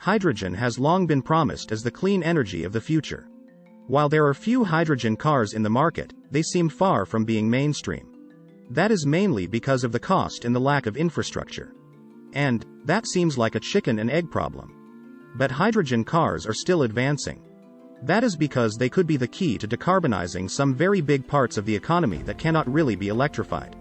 Hydrogen has long been promised as the clean energy of the future. While there are few hydrogen cars in the market, they seem far from being mainstream. That is mainly because of the cost and the lack of infrastructure. And that seems like a chicken and egg problem. But hydrogen cars are still advancing. That is because they could be the key to decarbonizing some very big parts of the economy that cannot really be electrified.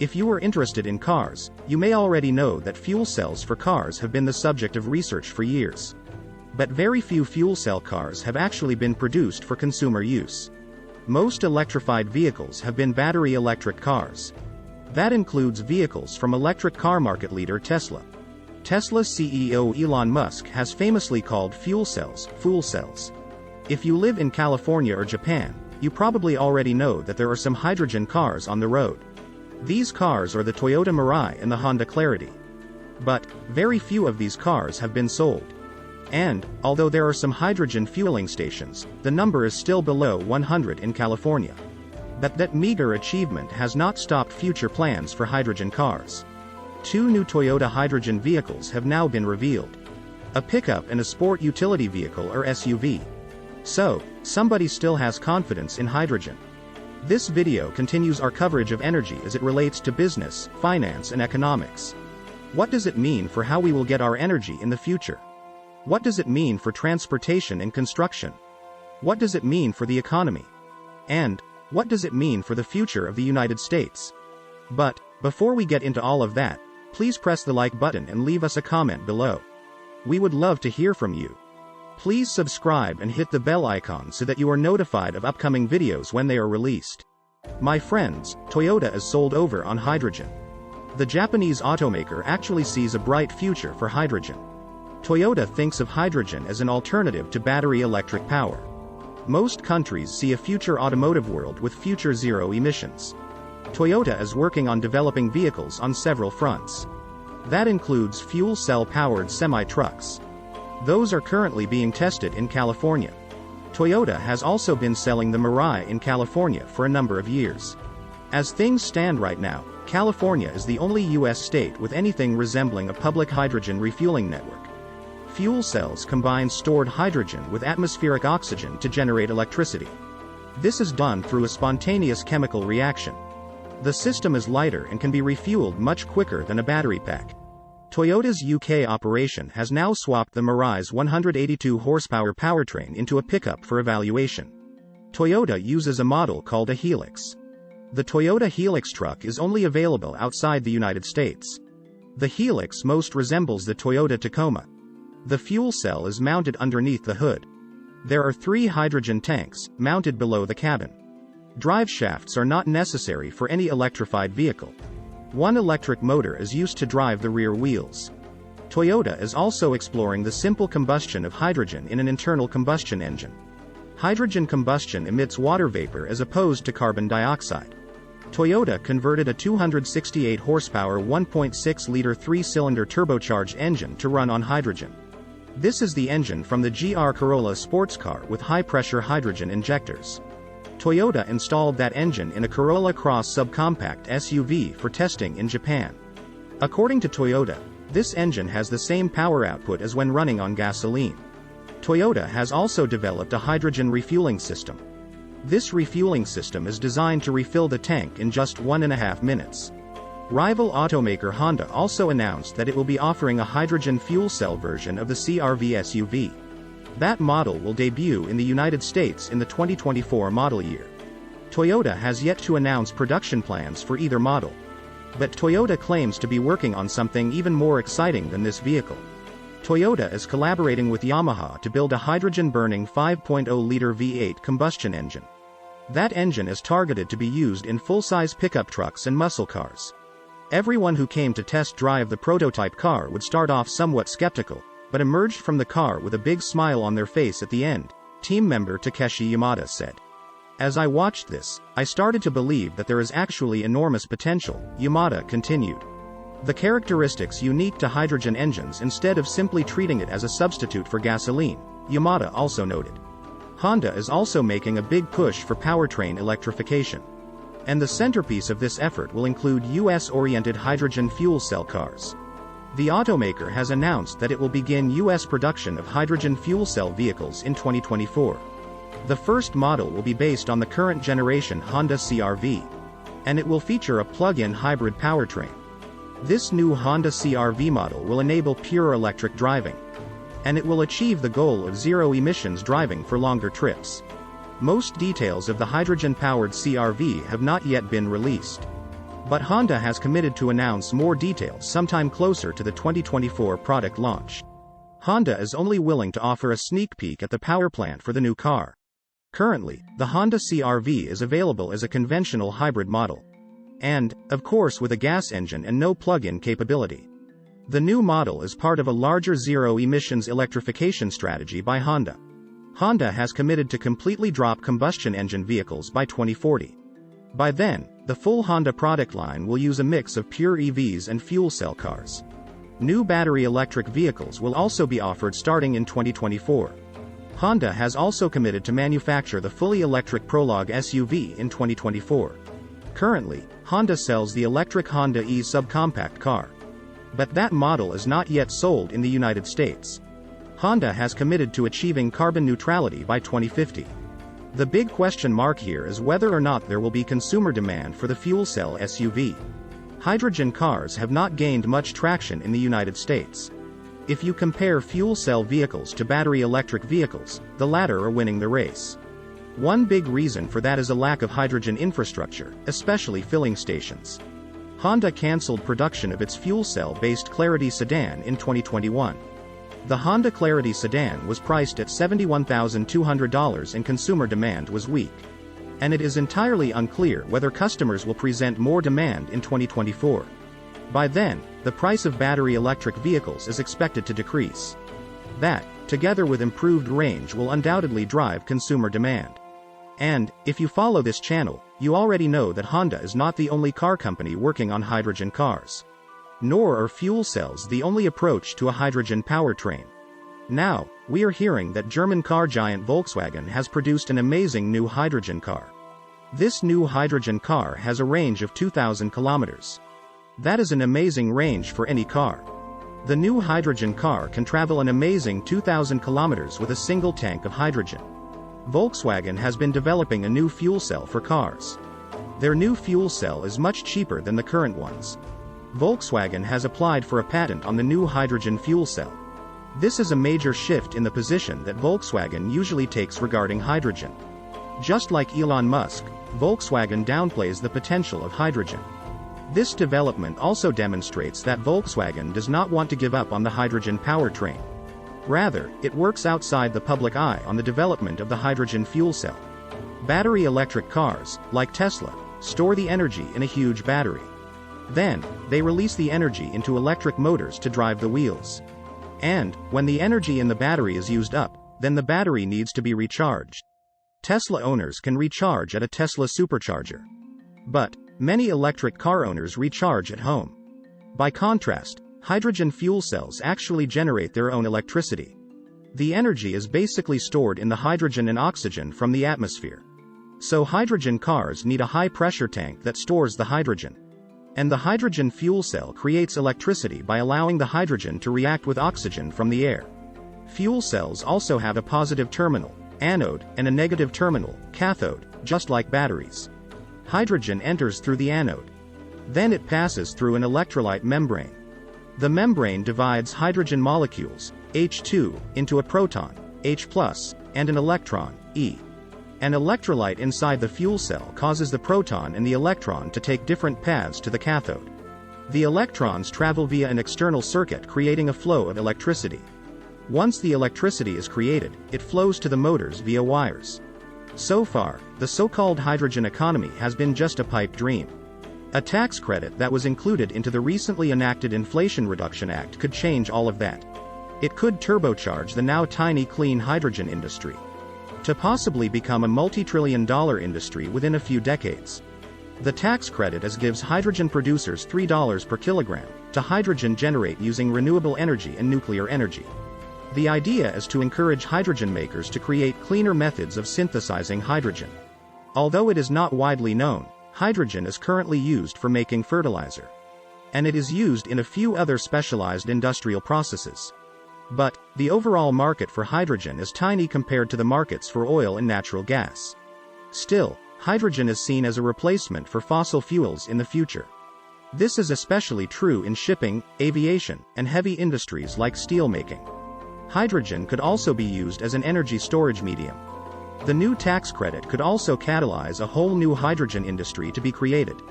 If you are interested in cars, you may already know that fuel cells for cars have been the subject of research for years. But very few fuel cell cars have actually been produced for consumer use. Most electrified vehicles have been battery electric cars. That includes vehicles from electric car market leader Tesla. Tesla's CEO Elon Musk has famously called fuel cells, fool cells. If you live in California or Japan, you probably already know that there are some hydrogen cars on the road. These cars are the Toyota Mirai and the Honda Clarity. But very few of these cars have been sold. And although there are some hydrogen fueling stations, the number is still below 100 in California. But that meager achievement has not stopped future plans for hydrogen cars. Two new Toyota hydrogen vehicles have now been revealed. A pickup and a sport utility vehicle or SUV. So, somebody still has confidence in hydrogen. This video continues our coverage of energy as it relates to business, finance and economics. What does it mean for how we will get our energy in the future? What does it mean for transportation and construction? What does it mean for the economy? And what does it mean for the future of the United States? But before we get into all of that, please press the like button and leave us a comment below. We would love to hear from you. Please subscribe and hit the bell icon so that you are notified of upcoming videos when they are released. My friends, Toyota is sold over on hydrogen. The Japanese automaker actually sees a bright future for hydrogen. Toyota thinks of hydrogen as an alternative to battery electric power. Most countries see a future automotive world with future zero emissions. Toyota is working on developing vehicles on several fronts. That includes fuel cell powered semi-trucks. Those are currently being tested in California. Toyota has also been selling the Mirai in California for a number of years. As things stand right now, California is the only U.S. state with anything resembling a public hydrogen refueling network. Fuel cells combine stored hydrogen with atmospheric oxygen to generate electricity. This is done through a spontaneous chemical reaction. The system is lighter and can be refueled much quicker than a battery pack. Toyota's UK operation has now swapped the Mirai's 182 horsepower powertrain into a pickup for evaluation. Toyota uses a model called a Helix. The Toyota Helix truck is only available outside the United States. The Helix most resembles the Toyota Tacoma. The fuel cell is mounted underneath the hood. There are 3 hydrogen tanks, mounted below the cabin. Drive shafts are not necessary for any electrified vehicle. One electric motor is used to drive the rear wheels. Toyota is also exploring the simple combustion of hydrogen in an internal combustion engine. Hydrogen combustion emits water vapor as opposed to carbon dioxide. Toyota converted a 268 horsepower 1.6-liter 3-cylinder turbocharged engine to run on hydrogen. This is the engine from the GR Corolla sports car with high-pressure hydrogen injectors. Toyota installed that engine in a Corolla Cross subcompact SUV for testing in Japan. According to Toyota, this engine has the same power output as when running on gasoline. Toyota has also developed a hydrogen refueling system. This refueling system is designed to refill the tank in just 1.5 minutes. Rival automaker Honda also announced that it will be offering a hydrogen fuel cell version of the CR-V SUV. That model will debut in the United States in the 2024 model year. Toyota has yet to announce production plans for either model. But Toyota claims to be working on something even more exciting than this vehicle. Toyota is collaborating with Yamaha to build a hydrogen-burning 5.0-liter V8 combustion engine. That engine is targeted to be used in full-size pickup trucks and muscle cars. Everyone who came to test drive the prototype car would start off somewhat skeptical, but emerged from the car with a big smile on their face at the end, team member Takeshi Yamada said. As I watched this, I started to believe that there is actually enormous potential, Yamada continued. The characteristics unique to hydrogen engines instead of simply treating it as a substitute for gasoline, Yamada also noted. Honda is also making a big push for powertrain electrification. And the centerpiece of this effort will include US-oriented hydrogen fuel cell cars. The automaker has announced that it will begin U.S. production of hydrogen fuel cell vehicles in 2024. The first model will be based on the current generation Honda CR-V, and it will feature a plug-in hybrid powertrain. This new Honda CR-V model will enable pure electric driving, and it will achieve the goal of zero emissions driving for longer trips. Most details of the hydrogen-powered CR-V have not yet been released, but Honda has committed to announce more details sometime closer to the 2024 product launch. Honda is only willing to offer a sneak peek at the power plant for the new car. Currently, the Honda CR-V is available as a conventional hybrid model, and, of course, with a gas engine and no plug-in capability. The new model is part of a larger zero-emissions electrification strategy by Honda. Honda has committed to completely drop combustion engine vehicles by 2040. By then, the full Honda product line will use a mix of pure EVs and fuel cell cars. New battery electric vehicles will also be offered starting in 2024. Honda has also committed to manufacture the fully electric Prologue SUV in 2024. Currently, Honda sells the electric Honda E subcompact car, but that model is not yet sold in the United States. Honda has committed to achieving carbon neutrality by 2050. The big question mark here is whether or not there will be consumer demand for the fuel cell SUV. Hydrogen cars have not gained much traction in the United States. If you compare fuel cell vehicles to battery electric vehicles, the latter are winning the race. One big reason for that is a lack of hydrogen infrastructure, especially filling stations. Honda canceled production of its fuel cell-based Clarity sedan in 2021. The Honda Clarity sedan was priced at $71,200 and consumer demand was weak. And it is entirely unclear whether customers will present more demand in 2024. By then, the price of battery electric vehicles is expected to decrease. That, together with improved range, will undoubtedly drive consumer demand. And, if you follow this channel, you already know that Honda is not the only car company working on hydrogen cars. Nor are fuel cells the only approach to a hydrogen powertrain. Now, we are hearing that German car giant Volkswagen has produced an amazing new hydrogen car. This new hydrogen car has a range of 2,000 kilometers. That is an amazing range for any car. The new hydrogen car can travel an amazing 2,000 kilometers with a single tank of hydrogen. Volkswagen has been developing a new fuel cell for cars. Their new fuel cell is much cheaper than the current ones. Volkswagen has applied for a patent on the new hydrogen fuel cell. This is a major shift in the position that Volkswagen usually takes regarding hydrogen. Just like Elon Musk, Volkswagen downplays the potential of hydrogen. This development also demonstrates that Volkswagen does not want to give up on the hydrogen powertrain. Rather, it works outside the public eye on the development of the hydrogen fuel cell. Battery electric cars, like Tesla, store the energy in a huge battery. Then, they release the energy into electric motors to drive the wheels. And, when the energy in the battery is used up, then the battery needs to be recharged. Tesla owners can recharge at a Tesla supercharger. But, many electric car owners recharge at home. By contrast, hydrogen fuel cells actually generate their own electricity. The energy is basically stored in the hydrogen and oxygen from the atmosphere. So hydrogen cars need a high-pressure tank that stores the hydrogen. And the hydrogen fuel cell creates electricity by allowing the hydrogen to react with oxygen from the air. Fuel cells also have a positive terminal, anode, and a negative terminal, cathode, just like batteries. Hydrogen enters through the anode. Then it passes through an electrolyte membrane. The membrane divides hydrogen molecules, H2, into a proton, H+, and an electron, E. An electrolyte inside the fuel cell causes the proton and the electron to take different paths to the cathode. The electrons travel via an external circuit, creating a flow of electricity. Once the electricity is created, it flows to the motors via wires. So far, the so-called hydrogen economy has been just a pipe dream. A tax credit that was included into the recently enacted Inflation Reduction Act could change all of that. It could turbocharge the now tiny clean hydrogen industry to possibly become a multi-trillion-dollar industry within a few decades. The tax credit gives hydrogen producers $3 per kilogram to hydrogen generate using renewable energy and nuclear energy. The idea is to encourage hydrogen makers to create cleaner methods of synthesizing hydrogen. Although it is not widely known, hydrogen is currently used for making fertilizer. and it is used in a few other specialized industrial processes. But, the overall market for hydrogen is tiny compared to the markets for oil and natural gas. Still, hydrogen is seen as a replacement for fossil fuels in the future. This is especially true in shipping, aviation, and heavy industries like steelmaking. Hydrogen could also be used as an energy storage medium. The new tax credit could also catalyze a whole new hydrogen industry to be created.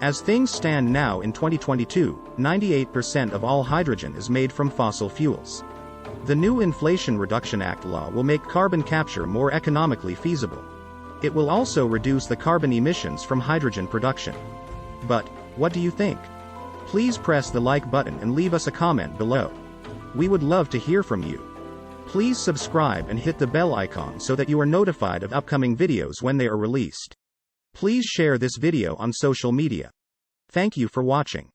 As things stand now in 2022, 98% of all hydrogen is made from fossil fuels. The new Inflation Reduction Act law will make carbon capture more economically feasible. It will also reduce the carbon emissions from hydrogen production. But, what do you think? Please press the like button and leave us a comment below. We would love to hear from you. Please subscribe and hit the bell icon so that you are notified of upcoming videos when they are released. Please share this video on social media. Thank you for watching.